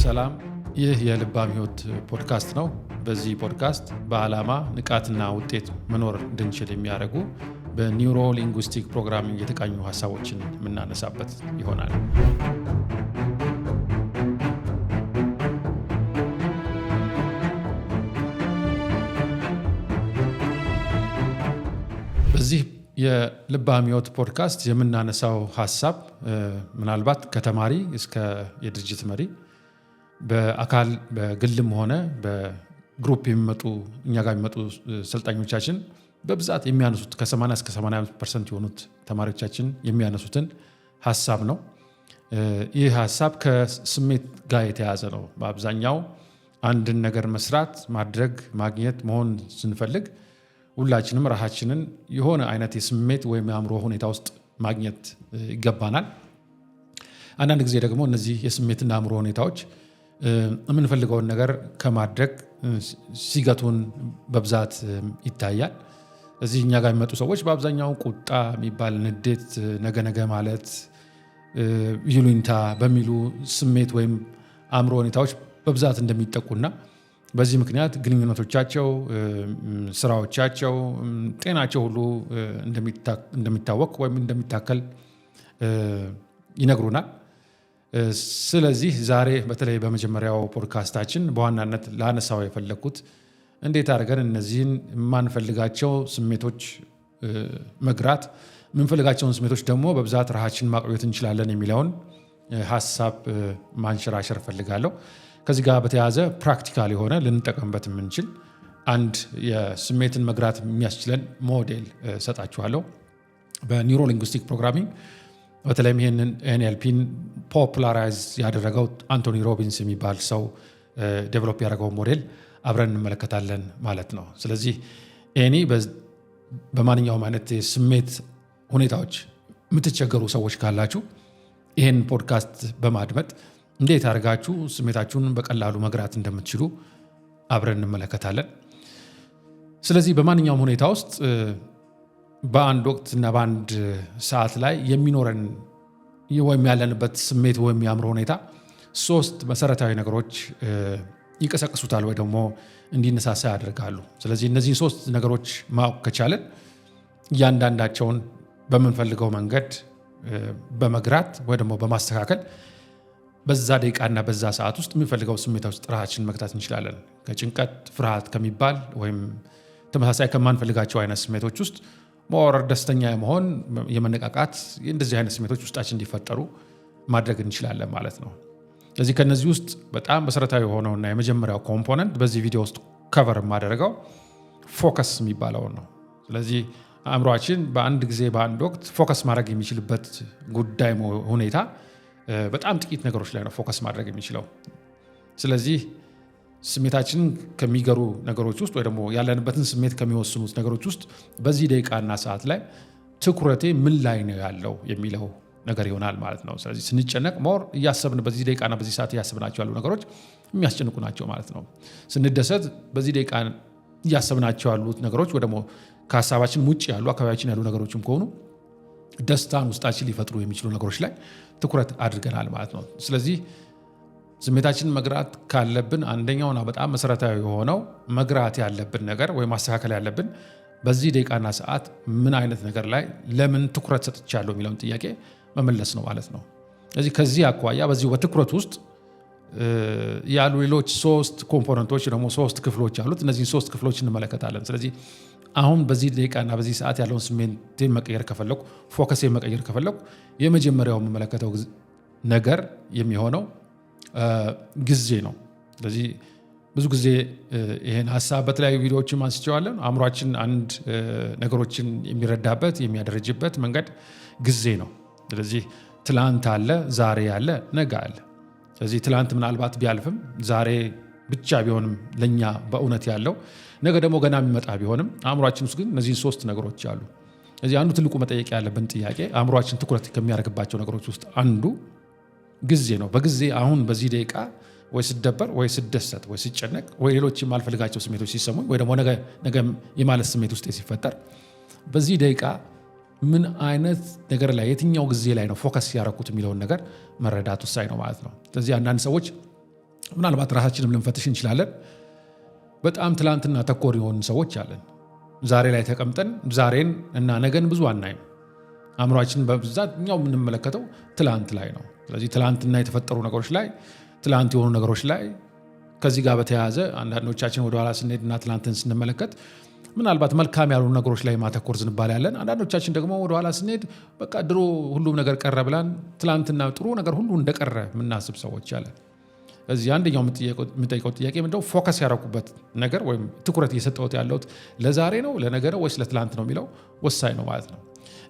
ሰላም፣ ይህ የልባም ሕይወት ፖድካስት ነው። በዚህ ፖድካስት በዓላማ ንቃትና ውጤት መኖር እንድንችል የሚያደርጉ በኒውሮ ሊንጉስቲክ ፕሮግራሚንግ የተቃኙ ሀሳቦችን የምናነሳበት ይሆናል። በዚህ የልባም ሕይወት ፖድካስት የምናነሳው ሀሳብ ምናልባት ከተማሪ እስከ የድርጅት መሪ በአካል በግልም ሆነ በግሩፕ የሚመጡ እኛ ጋር የሚመጡ ሰልጣኞቻችን በብዛት የሚያነሱት ከ80 እስከ 85% የሆኑት ተማሪዎቻችን የሚያነሱትን ሀሳብ ነው። ይህ ሀሳብ ከስሜት ጋር የተያዘ ነው። በአብዛኛው አንድን ነገር መስራት፣ ማድረግ፣ ማግኘት፣ መሆን ስንፈልግ ሁላችንም ራሳችንን የሆነ አይነት የስሜት ወይም የአእምሮ ሁኔታ ውስጥ ማግኘት ይገባናል። አንዳንድ ጊዜ ደግሞ እነዚህ የስሜትና አእምሮ ሁኔታዎች የምንፈልገውን ነገር ከማድረግ ሲገቱን በብዛት ይታያል። እዚህ እኛ ጋር የሚመጡ ሰዎች በአብዛኛው ቁጣ የሚባል ንዴት፣ ነገ ማለት፣ ይሉኝታ በሚሉ ስሜት ወይም አእምሮ ሁኔታዎች በብዛት እንደሚጠቁና በዚህ ምክንያት ግንኙነቶቻቸው፣ ስራዎቻቸው፣ ጤናቸው ሁሉ እንደሚታወቅ ወይም እንደሚታከል ይነግሩናል። ስለዚህ ዛሬ በተለይ በመጀመሪያው ፖድካስታችን በዋናነት ላነሳው የፈለግኩት እንዴት አድርገን እነዚህን የማንፈልጋቸው ስሜቶች መግራት፣ የምንፈልጋቸውን ስሜቶች ደግሞ በብዛት ራሳችን ማቆየት እንችላለን የሚለውን ሀሳብ ማንሸራሸር እፈልጋለሁ። ከዚህ ጋር በተያያዘ ፕራክቲካል የሆነ ልንጠቀምበት የምንችል አንድ የስሜትን መግራት የሚያስችለን ሞዴል ሰጣችኋለሁ። በኒውሮ ሊንጉስቲክ ፕሮግራሚንግ በተለይም ይህንን ኤንኤልፒን ፖፑላራይዝ ያደረገው አንቶኒ ሮቢንስ የሚባል ሰው ዴቨሎፕ ያደረገው ሞዴል አብረን እንመለከታለን ማለት ነው። ስለዚህ ኤኒ በማንኛውም አይነት የስሜት ሁኔታዎች የምትቸገሩ ሰዎች ካላችሁ ይህን ፖድካስት በማድመጥ እንዴት አድርጋችሁ ስሜታችሁን በቀላሉ መግራት እንደምትችሉ አብረን እንመለከታለን። ስለዚህ በማንኛውም ሁኔታ ውስጥ በአንድ ወቅት እና በአንድ ሰዓት ላይ የሚኖረን ወይም ያለንበት ስሜት ወይም የአእምሮ ሁኔታ ሶስት መሰረታዊ ነገሮች ይቀሰቅሱታል ወይ ደግሞ እንዲነሳሳ ያደርጋሉ። ስለዚህ እነዚህን ሶስት ነገሮች ማወቅ ከቻለን እያንዳንዳቸውን በምንፈልገው መንገድ በመግራት ወይ ደግሞ በማስተካከል በዛ ደቂቃና በዛ ሰዓት ውስጥ የምንፈልገው ስሜት ውስጥ ራሳችንን መግታት እንችላለን። ከጭንቀት፣ ፍርሃት ከሚባል ወይም ተመሳሳይ ከማንፈልጋቸው አይነት ስሜቶች ውስጥ ሞር ደስተኛ የመሆን የመነቃቃት እንደዚህ አይነት ስሜቶች ውስጣችን እንዲፈጠሩ ማድረግ እንችላለን ማለት ነው። ስለዚህ ከነዚህ ውስጥ በጣም መሰረታዊ የሆነውና የመጀመሪያው ኮምፖነንት በዚህ ቪዲዮ ውስጥ ከቨር የማደርገው ፎከስ የሚባለውን ነው። ስለዚህ አእምሯችን በአንድ ጊዜ በአንድ ወቅት ፎከስ ማድረግ የሚችልበት ጉዳይ ሁኔታ በጣም ጥቂት ነገሮች ላይ ነው ፎከስ ማድረግ የሚችለው። ስለዚህ ስሜታችንን ከሚገሩ ነገሮች ውስጥ ወይ ደግሞ ያለንበትን ስሜት ከሚወስኑት ነገሮች ውስጥ በዚህ ደቂቃና ሰዓት ላይ ትኩረቴ ምን ላይ ነው ያለው የሚለው ነገር ይሆናል ማለት ነው። ስለዚህ ስንጨነቅ ሞር እያሰብን በዚህ ደቂቃና በዚህ ሰዓት እያሰብናቸው ያሉ ነገሮች የሚያስጨንቁ ናቸው ማለት ነው። ስንደሰት በዚህ ደቂቃ እያሰብናቸው ያሉት ነገሮች ወይ ደግሞ ከሀሳባችን ውጭ ያሉ አካባቢያችን ያሉ ነገሮችም ከሆኑ ደስታን ውስጣችን ሊፈጥሩ የሚችሉ ነገሮች ላይ ትኩረት አድርገናል ማለት ነው። ስለዚህ ስሜታችንን መግራት ካለብን አንደኛውና በጣም መሰረታዊ የሆነው መግራት ያለብን ነገር ወይም ማስተካከል ያለብን በዚህ ደቂቃና ሰዓት ምን አይነት ነገር ላይ ለምን ትኩረት ሰጥቻለሁ የሚለውን ጥያቄ መመለስ ነው ማለት ነው። ስለዚህ ከዚህ አኳያ በዚሁ በትኩረት ውስጥ ያሉ ሌሎች ሶስት ኮምፖነንቶች ደግሞ ሶስት ክፍሎች አሉት። እነዚህን ሶስት ክፍሎች እንመለከታለን። ስለዚህ አሁን በዚህ ደቂቃና በዚህ ሰዓት ያለውን ስሜቴን መቀየር ከፈለኩ፣ ፎከሴን መቀየር ከፈለኩ የመጀመሪያው የምመለከተው ነገር የሚሆነው ጊዜ ነው። ስለዚህ ብዙ ጊዜ ይህን ሀሳብ በተለያዩ ቪዲዮዎችን አንስቼዋለን። አእምሯችን አንድ ነገሮችን የሚረዳበት የሚያደረጅበት መንገድ ጊዜ ነው። ስለዚህ ትላንት አለ፣ ዛሬ አለ፣ ነገ አለ። ስለዚህ ትላንት ምናልባት ቢያልፍም ዛሬ ብቻ ቢሆንም ለኛ በእውነት ያለው ነገ ደግሞ ገና የሚመጣ ቢሆንም አእምሯችን ውስጥ ግን እነዚህ ሶስት ነገሮች አሉ። ስለዚህ አንዱ ትልቁ መጠየቅ ያለብን ጥያቄ አእምሯችን ትኩረት ከሚያደርግባቸው ነገሮች ውስጥ አንዱ ጊዜ ነው። በጊዜ አሁን በዚህ ደቂቃ ወይ ስደበር ወይ ስደሰት ወይ ስጨነቅ ወይ ሌሎች የማልፈልጋቸው ስሜቶች ሲሰሙኝ ወይ ደግሞ ነገ የማለት ስሜት ውስጥ ሲፈጠር በዚህ ደቂቃ ምን አይነት ነገር ላይ የትኛው ጊዜ ላይ ነው ፎከስ ያደረኩት የሚለውን ነገር መረዳት ወሳኝ ነው ማለት ነው። ስለዚህ አንዳንድ ሰዎች ምናልባት ራሳችንም ልንፈትሽ እንችላለን። በጣም ትላንትና ተኮር የሆኑ ሰዎች አለን። ዛሬ ላይ ተቀምጠን ዛሬን እና ነገን ብዙ አናይም። አእምሯችን በብዛት እኛው የምንመለከተው ትላንት ላይ ነው። ስለዚህ ትላንትና የተፈጠሩ ነገሮች ላይ፣ ትላንት የሆኑ ነገሮች ላይ ከዚህ ጋር በተያያዘ አንዳንዶቻችን ወደኋላ ስንሄድና ትላንትን ስንመለከት ምናልባት መልካም ያሉ ነገሮች ላይ ማተኮር ዝንባሌ ያለን፣ አንዳንዶቻችን ደግሞ ወደኋላ ስንሄድ በቃ ድሮ ሁሉም ነገር ቀረ ብላን ትላንትና ጥሩ ነገር ሁሉ እንደቀረ የምናስብ ሰዎች አለን። እዚህ አንደኛው የምጠይቀው ጥያቄ ምንድነው? ፎከስ ያደረኩበት ነገር ወይም ትኩረት እየሰጠሁት ያለሁት ለዛሬ ነው ለነገ ነው ወይስ ለትላንት ነው የሚለው ወሳኝ ነው ማለት ነው።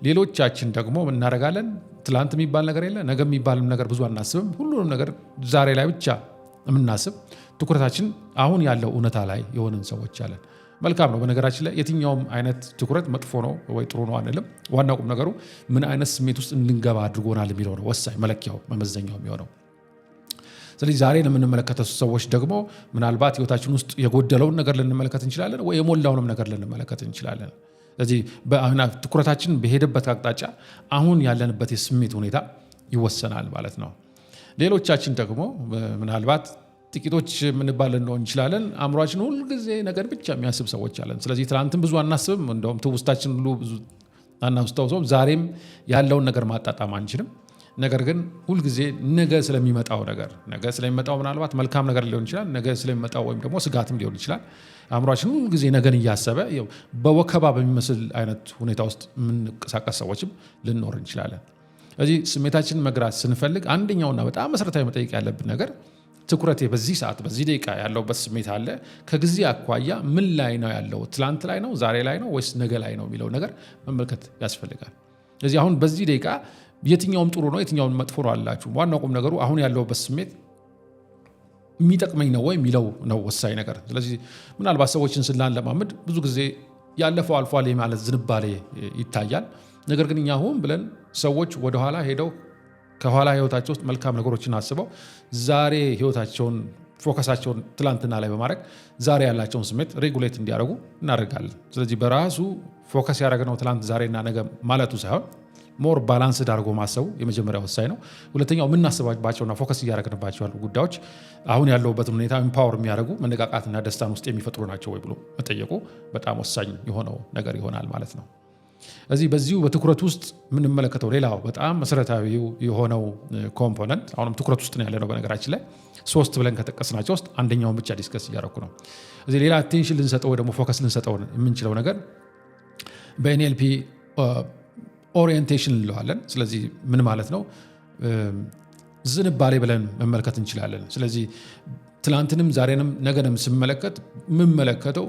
ሌሎቻችን ደግሞ እናደርጋለን፣ ትላንት የሚባል ነገር የለ፣ ነገ የሚባል ነገር ብዙ አናስብም። ሁሉንም ነገር ዛሬ ላይ ብቻ የምናስብ፣ ትኩረታችን አሁን ያለው እውነታ ላይ የሆንን ሰዎች አለን። መልካም ነው። በነገራችን ላይ የትኛውም አይነት ትኩረት መጥፎ ነው ወይ ጥሩ ነው አንልም። ዋና ቁም ነገሩ ምን አይነት ስሜት ውስጥ እንድንገባ አድርጎናል የሚለው ነው ወሳኝ መለኪያው መመዘኛው የሚሆነው። ስለዚህ ዛሬ የምንመለከተው ሰዎች ደግሞ ምናልባት ህይወታችን ውስጥ የጎደለውን ነገር ልንመለከት እንችላለን ወይ የሞላውንም ነገር ልንመለከት እንችላለን። ስለዚህ ትኩረታችን በሄደበት አቅጣጫ አሁን ያለንበት የስሜት ሁኔታ ይወሰናል ማለት ነው። ሌሎቻችን ደግሞ ምናልባት ጥቂቶች የምንባል ልንሆን እንችላለን። አእምሯችን ሁልጊዜ ነገር ብቻ የሚያስብ ሰዎች አለን። ስለዚህ ትናንትን ብዙ አናስብም፣ እንደውም ትውስታችን ሁሉ ብዙ አናስታውሰውም። ዛሬም ያለውን ነገር ማጣጣም አንችልም። ነገር ግን ሁልጊዜ ነገ ስለሚመጣው ምናልባት መልካም ነገር ሊሆን ይችላል፣ ነገ ስለሚመጣው ወይም ደግሞ ስጋትም ሊሆን ይችላል። አእምሯችን ሁልጊዜ ነገን እያሰበ በወከባ በሚመስል አይነት ሁኔታ ውስጥ የምንቀሳቀስ ሰዎችም ልንኖር እንችላለን። ስለዚህ ስሜታችንን መግራት ስንፈልግ አንደኛውና በጣም መሰረታዊ መጠየቅ ያለብን ነገር ትኩረቴ በዚህ ሰዓት በዚህ ደቂቃ ያለውበት ስሜት አለ ከጊዜ አኳያ ምን ላይ ነው ያለው? ትላንት ላይ ነው፣ ዛሬ ላይ ነው ወይስ ነገ ላይ ነው የሚለው ነገር መመልከት ያስፈልጋል። ስለዚህ አሁን በዚህ ደቂቃ የትኛውም ጥሩ ነው የትኛውም መጥፎ ነው አላችሁ። ዋናው ቁም ነገሩ አሁን ያለውበት ስሜት የሚጠቅመኝ ነው ወይ የሚለው ነው ወሳኝ ነገር። ስለዚህ ምናልባት ሰዎችን ስናለማምድ ብዙ ጊዜ ያለፈው አልፏል ማለት ዝንባሌ ይታያል። ነገር ግን እኛ ሆን ብለን ሰዎች ወደኋላ ሄደው ከኋላ ህይወታቸው ውስጥ መልካም ነገሮችን አስበው ዛሬ ህይወታቸውን ፎከሳቸውን ትላንትና ላይ በማድረግ ዛሬ ያላቸውን ስሜት ሬጉሌት እንዲያደርጉ እናደርጋለን። ስለዚህ በራሱ ፎከስ ያደረግነው ትላንት ዛሬና ነገ ማለቱ ሳይሆን ሞር ባላንስ አድርጎ ማሰቡ የመጀመሪያ ወሳኝ ነው። ሁለተኛው የምናስባቸውና ፎከስ እያደረግንባቸው ያሉ ጉዳዮች አሁን ያለውበትን ሁኔታ ኢምፓወር የሚያደርጉ መነቃቃትና ደስታን ውስጥ የሚፈጥሩ ናቸው ወይ ብሎ መጠየቁ በጣም ወሳኝ የሆነው ነገር ይሆናል ማለት ነው። በዚሁ በትኩረት ውስጥ የምንመለከተው ሌላው በጣም መሰረታዊ የሆነው ኮምፖነንት አሁንም ትኩረት ውስጥ ነው ያለነው። በነገራችን ላይ 3 ብለን ከጠቀስናቸው ውስጥ አንደኛውን ብቻ ዲስከስ እያደረኩ ነው። ሌላ አቴንሽን ልንሰጠው ወይ ደግሞ ፎከስ ልንሰጠው የምንችለው ነገር በኤንኤልፒ ኦሪየንቴሽን እንለዋለን። ስለዚህ ምን ማለት ነው? ዝንባሌ ብለን መመልከት እንችላለን። ስለዚህ ትላንትንም ዛሬንም ነገንም ስመለከት የምመለከተው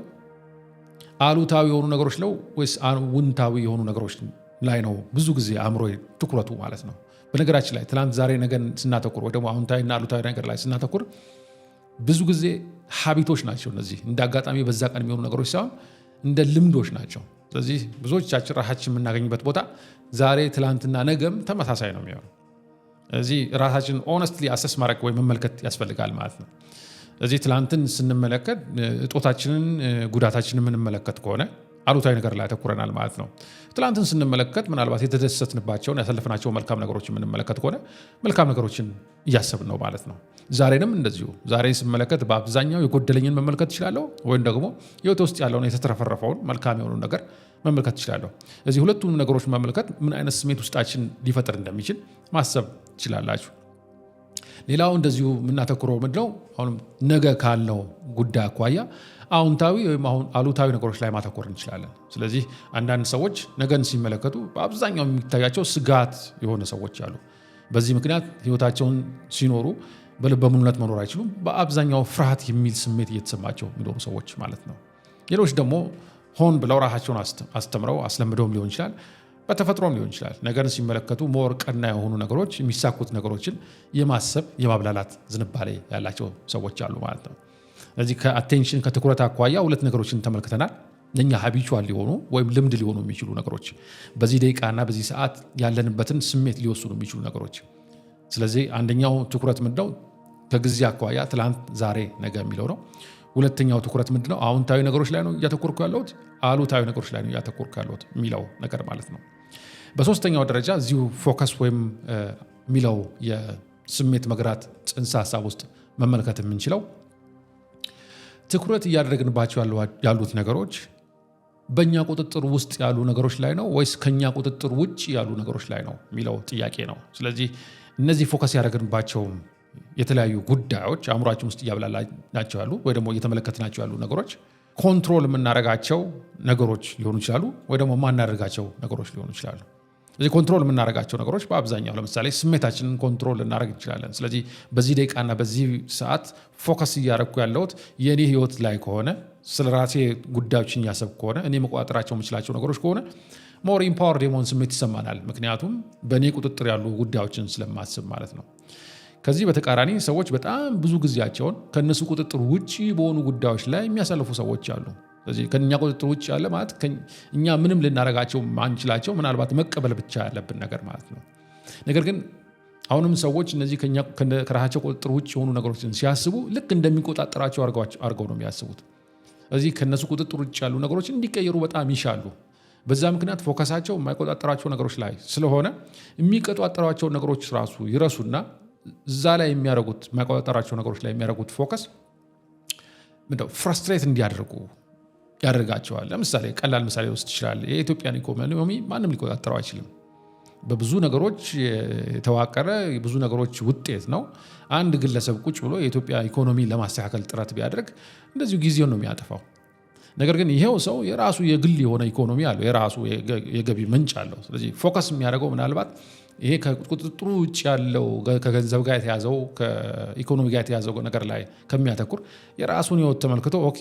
አሉታዊ የሆኑ ነገሮች ነው ወይስ አዎንታዊ የሆኑ ነገሮች ላይ ነው? ብዙ ጊዜ አእምሮ ትኩረቱ ማለት ነው። በነገራችን ላይ ትላንት ዛሬ ነገን ስናተኩር ወይ ደግሞ አዎንታዊና አሉታዊ ነገር ላይ ስናተኩር ብዙ ጊዜ ሀቢቶች ናቸው። እነዚህ እንደ አጋጣሚ በዛ ቀን የሚሆኑ ነገሮች ሳይሆን እንደ ልምዶች ናቸው። ስለዚህ ብዙዎቻችን ራሳችን የምናገኝበት ቦታ ዛሬ ትላንትና ነገም ተመሳሳይ ነው የሚሆነው። ስለዚህ ራሳችን ኦነስትሊ አሰስ ማድረግ ወይ መመልከት ያስፈልጋል ማለት ነው። ስለዚህ ትላንትን ስንመለከት እጦታችንን ጉዳታችንን የምንመለከት ከሆነ አሉታዊ ነገር ላይ ያተኩረናል ማለት ነው። ትላንትን ስንመለከት ምናልባት የተደሰትንባቸውን ያሳለፍናቸው መልካም ነገሮች የምንመለከት ከሆነ መልካም ነገሮችን እያሰብን ነው ማለት ነው። ዛሬንም እንደዚሁ ዛሬ ስመለከት በአብዛኛው የጎደለኝን መመልከት እችላለሁ፣ ወይም ደግሞ ህይወት ውስጥ ያለውን የተትረፈረፈውን መልካም የሆኑ ነገር መመልከት እችላለሁ። ስለዚህ ሁለቱንም ነገሮች መመልከት ምን አይነት ስሜት ውስጣችን ሊፈጥር እንደሚችል ማሰብ ትችላላችሁ። ሌላው እንደዚሁ የምናተኩረው ምንድነው? አሁንም ነገ ካለው ጉዳይ አኳያ አዎንታዊ ወይም አሉታዊ ነገሮች ላይ ማተኮር እንችላለን። ስለዚህ አንዳንድ ሰዎች ነገን ሲመለከቱ በአብዛኛው የሚታያቸው ስጋት የሆነ ሰዎች አሉ። በዚህ ምክንያት ህይወታቸውን ሲኖሩ በልበ ሙሉነት መኖር አይችሉም። በአብዛኛው ፍርሃት የሚል ስሜት እየተሰማቸው የሚኖሩ ሰዎች ማለት ነው። ሌሎች ደግሞ ሆን ብለው ራሳቸውን አስተምረው አስለምደውም ሊሆን ይችላል፣ በተፈጥሮም ሊሆን ይችላል። ነገርን ሲመለከቱ ሞር ቀና የሆኑ ነገሮች የሚሳኩት ነገሮችን የማሰብ የማብላላት ዝንባሌ ያላቸው ሰዎች አሉ ማለት ነው። ስለዚህ ከአቴንሽን ከትኩረት አኳያ ሁለት ነገሮችን ተመልክተናል። ለእኛ ሀቢቹዋል ሊሆኑ ወይም ልምድ ሊሆኑ የሚችሉ ነገሮች፣ በዚህ ደቂቃና በዚህ ሰዓት ያለንበትን ስሜት ሊወስኑ የሚችሉ ነገሮች። ስለዚህ አንደኛው ትኩረት ምንድነው? ከጊዜ አኳያ ትላንት፣ ዛሬ፣ ነገ የሚለው ነው። ሁለተኛው ትኩረት ምንድነው? አዎንታዊ ነገሮች ላይ ነው እያተኮርኩ ያለሁት፣ አሉታዊ ነገሮች ላይ ነው እያተኮርኩ ያለሁት የሚለው ነገር ማለት ነው። በሶስተኛው ደረጃ እዚሁ ፎከስ ወይም የሚለው የስሜት መግራት ጽንሰ ሀሳብ ውስጥ መመልከት የምንችለው ትኩረት እያደረግንባቸው ያሉት ነገሮች በእኛ ቁጥጥር ውስጥ ያሉ ነገሮች ላይ ነው ወይስ ከኛ ቁጥጥር ውጭ ያሉ ነገሮች ላይ ነው የሚለው ጥያቄ ነው። ስለዚህ እነዚህ ፎከስ ያደረግንባቸው የተለያዩ ጉዳዮች አእምሯችን ውስጥ እያብላላናቸው ያሉ ወይ ደግሞ እየተመለከትናቸው ያሉ ነገሮች ኮንትሮል የምናደርጋቸው ነገሮች ሊሆኑ ይችላሉ ወይ ደግሞ ማናደርጋቸው ነገሮች ሊሆኑ ይችላሉ። ስለዚህ ኮንትሮል የምናደርጋቸው ነገሮች በአብዛኛው ለምሳሌ ስሜታችንን ኮንትሮል ልናደርግ እንችላለን። ስለዚህ በዚህ ደቂቃና በዚህ ሰዓት ፎከስ እያደረግኩ ያለሁት የኔ ህይወት ላይ ከሆነ ስለ ራሴ ጉዳዮችን እያሰብኩ ከሆነ እኔ መቆጣጠራቸው የምችላቸው ነገሮች ከሆነ ሞር ኢምፓወርድ የመሆን ስሜት ይሰማናል። ምክንያቱም በእኔ ቁጥጥር ያሉ ጉዳዮችን ስለማስብ ማለት ነው። ከዚህ በተቃራኒ ሰዎች በጣም ብዙ ጊዜያቸውን ከነሱ ቁጥጥር ውጪ በሆኑ ጉዳዮች ላይ የሚያሳልፉ ሰዎች አሉ። ስለዚህ ከኛ ቁጥጥር ውጪ ያለ ማለት እኛ ምንም ልናደርጋቸው ማንችላቸው ምናልባት መቀበል ብቻ ያለብን ነገር ማለት ነው። ነገር ግን አሁንም ሰዎች እነዚህ ከራሳቸው ቁጥጥር ውጪ የሆኑ ነገሮችን ሲያስቡ ልክ እንደሚቆጣጠራቸው አድርገው ነው የሚያስቡት። ስለዚህ ከነሱ ቁጥጥር ውጪ ያሉ ነገሮች እንዲቀየሩ በጣም ይሻሉ። በዛ ምክንያት ፎከሳቸው የማይቆጣጠራቸው ነገሮች ላይ ስለሆነ የሚቆጣጠሯቸው ነገሮች ራሱ ይረሱና እዛ ላይ የሚያደርጉት የማይቆጣጠራቸው ነገሮች ላይ የሚያደርጉት ፎከስ ፍራስትሬት እንዲያደርጉ ያደርጋቸዋል። ለምሳሌ ቀላል ምሳሌ ውስጥ ይችላል። የኢትዮጵያን ኢኮኖሚ ማንም ሊቆጣጠረው አይችልም። በብዙ ነገሮች የተዋቀረ ብዙ ነገሮች ውጤት ነው። አንድ ግለሰብ ቁጭ ብሎ የኢትዮጵያ ኢኮኖሚ ለማስተካከል ጥረት ቢያደርግ እንደዚሁ ጊዜውን ነው የሚያጠፋው። ነገር ግን ይሄው ሰው የራሱ የግል የሆነ ኢኮኖሚ አለው፣ የራሱ የገቢ ምንጭ አለው። ስለዚህ ፎከስ የሚያደርገው ምናልባት ይሄ ከቁጥጥሩ ውጭ ያለው ከገንዘብ ጋር የተያዘው ከኢኮኖሚ ጋር የተያዘው ነገር ላይ ከሚያተኩር የራሱን ህይወት ተመልክቶ ኦኬ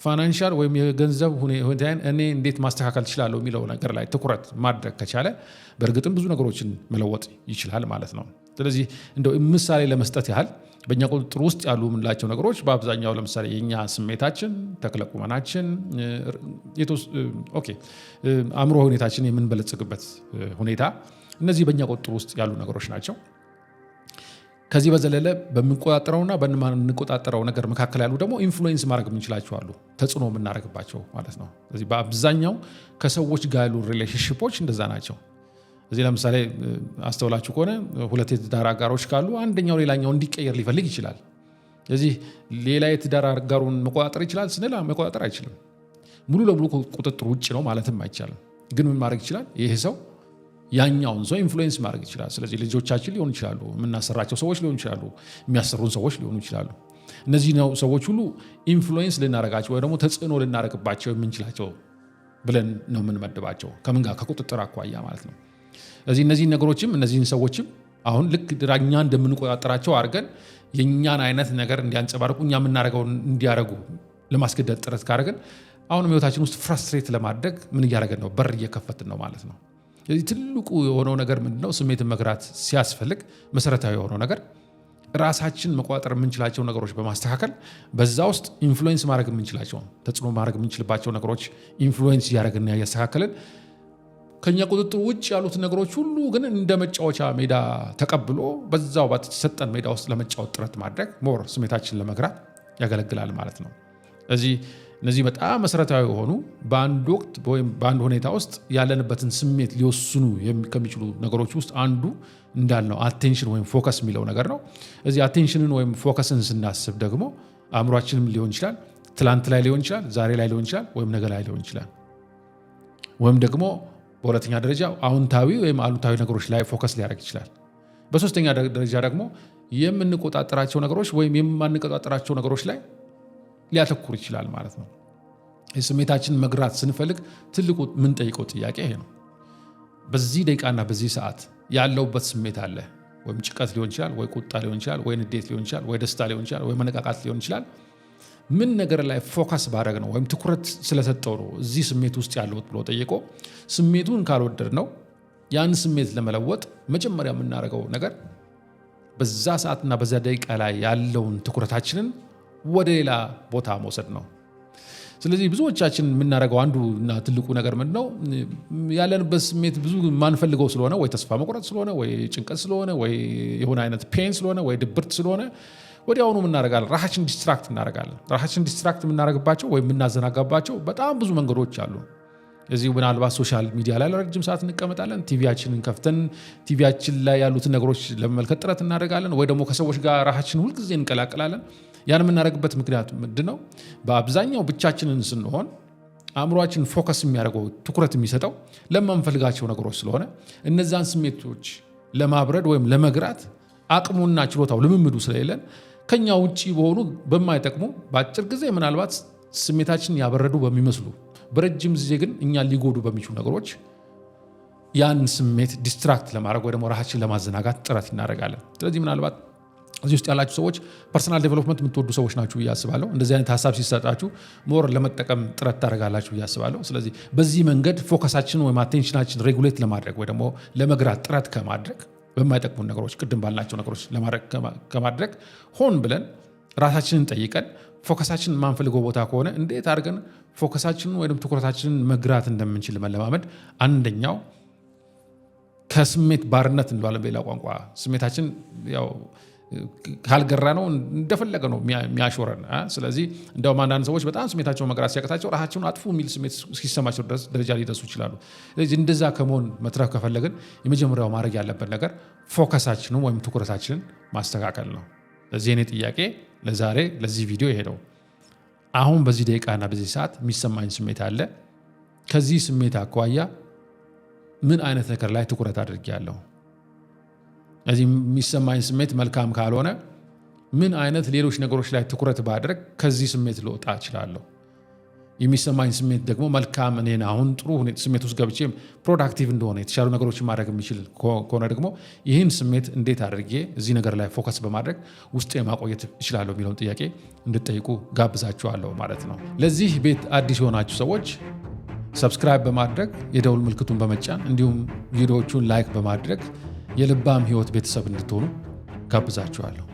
ፋይናንሻል ወይም የገንዘብ ሁኔታን እኔ እንዴት ማስተካከል እችላለሁ የሚለው ነገር ላይ ትኩረት ማድረግ ከቻለ በእርግጥም ብዙ ነገሮችን መለወጥ ይችላል ማለት ነው። ስለዚህ እንደው ምሳሌ ለመስጠት ያህል በእኛ ቁጥጥር ውስጥ ያሉ የምንላቸው ነገሮች በአብዛኛው ለምሳሌ የኛ ስሜታችን፣ ተክለ ቁመናችን፣ አእምሮ ሁኔታችን የምንበለጽግበት ሁኔታ እነዚህ በእኛ ቁጥጥር ውስጥ ያሉ ነገሮች ናቸው። ከዚህ በዘለለ በምንቆጣጠረውና በማንቆጣጠረው ነገር መካከል ያሉ ደግሞ ኢንፍሉዌንስ ማድረግ የምንችላቸው አሉ፣ ተጽዕኖ የምናደርግባቸው ማለት ነው። ስለዚህ በአብዛኛው ከሰዎች ጋር ያሉ ሪሌሽንሺፖች እንደዛ ናቸው። እዚህ ለምሳሌ አስተውላችሁ ከሆነ ሁለት የትዳር አጋሮች ካሉ አንደኛው ሌላኛው እንዲቀየር ሊፈልግ ይችላል። ስለዚህ ሌላ የትዳር አጋሩን መቆጣጠር ይችላል ስንል መቆጣጠር አይችልም። ሙሉ ለሙሉ ቁጥጥር ውጭ ነው ማለትም አይቻልም። ግን ምን ማድረግ ይችላል? ይሄ ሰው ያኛውን ሰው ኢንፍሉዌንስ ማድረግ ይችላል። ስለዚህ ልጆቻችን ሊሆኑ ይችላሉ፣ የምናሰራቸው ሰዎች ሊሆኑ ይችላሉ፣ የሚያሰሩን ሰዎች ሊሆኑ ይችላሉ። እነዚህ ነው ሰዎች ሁሉ ኢንፍሉዌንስ ልናደርጋቸው ወይ ደግሞ ተጽዕኖ ልናደርግባቸው የምንችላቸው ብለን ነው የምንመድባቸው። ከምን ጋር? ከቁጥጥር አኳያ ማለት ነው። ስለዚህ እነዚህን ነገሮችም እነዚህን ሰዎችም አሁን ልክ እኛ እንደምንቆጣጠራቸው አድርገን የእኛን አይነት ነገር እንዲያንጸባርቁ እኛ የምናደርገውን እንዲያደርጉ ለማስገደድ ጥረት ካደረግን አሁንም ህይወታችን ውስጥ ፍራስትሬት ለማድረግ ምን እያደረገን ነው? በር እየከፈትን ነው ማለት ነው። ስለዚህ ትልቁ የሆነው ነገር ምንድነው? ስሜትን መግራት ሲያስፈልግ መሰረታዊ የሆነው ነገር ራሳችን መቆጣጠር የምንችላቸው ነገሮች በማስተካከል በዛ ውስጥ ኢንፍሉዌንስ ማድረግ የምንችላቸው ተጽዕኖ ማድረግ የምንችልባቸው ነገሮች ኢንፍሉዌንስ እያደረግን እያስተካከልን ከኛ ቁጥጥር ውጭ ያሉት ነገሮች ሁሉ ግን እንደ መጫወቻ ሜዳ ተቀብሎ በዛው በተሰጠን ሜዳ ውስጥ ለመጫወት ጥረት ማድረግ ሞር ስሜታችን ለመግራት ያገለግላል ማለት ነው። ስለዚህ እነዚህ በጣም መሰረታዊ የሆኑ በአንድ ወቅት ወይም በአንድ ሁኔታ ውስጥ ያለንበትን ስሜት ሊወስኑ ከሚችሉ ነገሮች ውስጥ አንዱ እንዳልነው አቴንሽን ወይም ፎከስ የሚለው ነገር ነው። እዚህ አቴንሽንን ወይም ፎከስን ስናስብ ደግሞ አእምሯችንም ሊሆን ይችላል፣ ትላንት ላይ ሊሆን ይችላል፣ ዛሬ ላይ ሊሆን ይችላል፣ ወይም ነገ ላይ ሊሆን ይችላል። ወይም ደግሞ በሁለተኛ ደረጃ አዎንታዊ ወይም አሉታዊ ነገሮች ላይ ፎከስ ሊያደርግ ይችላል። በሶስተኛ ደረጃ ደግሞ የምንቆጣጠራቸው ነገሮች ወይም የማንቆጣጠራቸው ነገሮች ላይ ሊያተኩር ይችላል ማለት ነው። የስሜታችን መግራት ስንፈልግ ትልቁ የምንጠይቀው ጥያቄ ይሄ ነው። በዚህ ደቂቃና በዚህ ሰዓት ያለውበት ስሜት አለ። ወይም ጭንቀት ሊሆን ይችላል፣ ወይ ቁጣ ሊሆን ይችላል፣ ወይ ንዴት ሊሆን ይችላል፣ ወይ ደስታ ሊሆን ይችላል፣ ወይ መነቃቃት ሊሆን ይችላል። ምን ነገር ላይ ፎከስ ባደረግ ነው ወይም ትኩረት ስለሰጠው ነው እዚህ ስሜት ውስጥ ያለሁት ብሎ ጠይቆ ስሜቱን ካልወደድ ነው ያን ስሜት ለመለወጥ መጀመሪያ የምናደርገው ነገር በዛ ሰዓትና በዛ ደቂቃ ላይ ያለውን ትኩረታችንን ወደ ሌላ ቦታ መውሰድ ነው። ስለዚህ ብዙዎቻችን የምናደርገው አንዱና ትልቁ ነገር ምንድነው? ያለንበት ስሜት ብዙ ማንፈልገው ስለሆነ ወይ ተስፋ መቁረጥ ስለሆነ ወይ ጭንቀት ስለሆነ ወይ የሆነ አይነት ፔን ስለሆነ ወይ ድብርት ስለሆነ ወዲያውኑ እናደርጋለን፣ ራሳችን ዲስትራክት እናደርጋለን። ራሳችን ዲስትራክት የምናደርግባቸው ወይም የምናዘናጋባቸው በጣም ብዙ መንገዶች አሉ። እዚህ ምናልባት ሶሻል ሚዲያ ላይ ለረጅም ሰዓት እንቀመጣለን። ቲቪያችንን ከፍተን ቲቪያችን ላይ ያሉትን ነገሮች ለመመልከት ጥረት እናደርጋለን፣ ወይ ደግሞ ከሰዎች ጋር ራሳችን ሁልጊዜ እንቀላቀላለን። ያን የምናደርግበት ምክንያት ምንድነው? በአብዛኛው ብቻችንን ስንሆን አእምሯችን ፎከስ የሚያደርገው ትኩረት የሚሰጠው ለማንፈልጋቸው ነገሮች ስለሆነ እነዛን ስሜቶች ለማብረድ ወይም ለመግራት አቅሙና ችሎታው ልምምዱ ስለሌለን ከኛ ውጪ በሆኑ በማይጠቅሙ በአጭር ጊዜ ምናልባት ስሜታችን ያበረዱ በሚመስሉ በረጅም ጊዜ ግን እኛን ሊጎዱ በሚችሉ ነገሮች ያን ስሜት ዲስትራክት ለማድረግ ወይ ደግሞ ራሳችን ለማዘናጋት ጥረት እናደርጋለን። ስለዚህ ምናልባት እዚህ ውስጥ ያላችሁ ሰዎች ፐርሰናል ዴቨሎፕመንት የምትወዱ ሰዎች ናችሁ ብዬ አስባለሁ። እንደዚህ አይነት ሀሳብ ሲሰጣችሁ ሞር ለመጠቀም ጥረት ታደርጋላችሁ ብዬ አስባለሁ። ስለዚህ በዚህ መንገድ ፎከሳችን ወይም አቴንሽናችን ሬጉሌት ለማድረግ ወይ ደግሞ ለመግራት ጥረት ከማድረግ በማይጠቅሙ ነገሮች ቅድም ባልናቸው ነገሮች ለማድረግ ከማድረግ ሆን ብለን ራሳችንን ጠይቀን ፎከሳችንን የማንፈልገው ቦታ ከሆነ እንዴት አድርገን ፎከሳችንን ወይም ትኩረታችንን መግራት እንደምንችል መለማመድ አንደኛው ከስሜት ባርነት እንለዋለን በሌላ ቋንቋ። ስሜታችን ያው ካልገራ ነው እንደፈለገ ነው የሚያሾረን። ስለዚህ እንደውም አንዳንድ ሰዎች በጣም ስሜታቸውን መግራት ሲያቅታቸው ራሳቸውን አጥፉ የሚል ስሜት እስኪሰማቸው ድረስ ደረጃ ሊደርሱ ይችላሉ። ስለዚህ እንደዛ ከመሆን መትረፍ ከፈለግን የመጀመሪያው ማድረግ ያለበት ነገር ፎከሳችንን ወይም ትኩረታችንን ማስተካከል ነው። ለዚህ እኔ ጥያቄ ለዛሬ ለዚህ ቪዲዮ የሄደው አሁን በዚህ ደቂቃና በዚህ ሰዓት የሚሰማኝ ስሜት አለ። ከዚህ ስሜት አኳያ ምን አይነት ነገር ላይ ትኩረት አድርጌያለሁ? እዚህ የሚሰማኝ ስሜት መልካም ካልሆነ ምን አይነት ሌሎች ነገሮች ላይ ትኩረት ባድረግ ከዚህ ስሜት ልወጣ እችላለሁ? የሚሰማኝ ስሜት ደግሞ መልካም እኔን አሁን ጥሩ ስሜት ውስጥ ገብቼ ፕሮዳክቲቭ እንደሆነ የተሻሉ ነገሮችን ማድረግ የሚችል ከሆነ ደግሞ ይህን ስሜት እንዴት አድርጌ እዚህ ነገር ላይ ፎከስ በማድረግ ውስጤ ማቆየት እችላለሁ የሚለውን ጥያቄ እንድትጠይቁ ጋብዛችኋለሁ ማለት ነው። ለዚህ ቤት አዲስ የሆናችሁ ሰዎች ሰብስክራይብ በማድረግ የደውል ምልክቱን በመጫን እንዲሁም ቪዲዮዎቹን ላይክ በማድረግ የልባም ህይወት ቤተሰብ እንድትሆኑ ጋብዛችኋለሁ።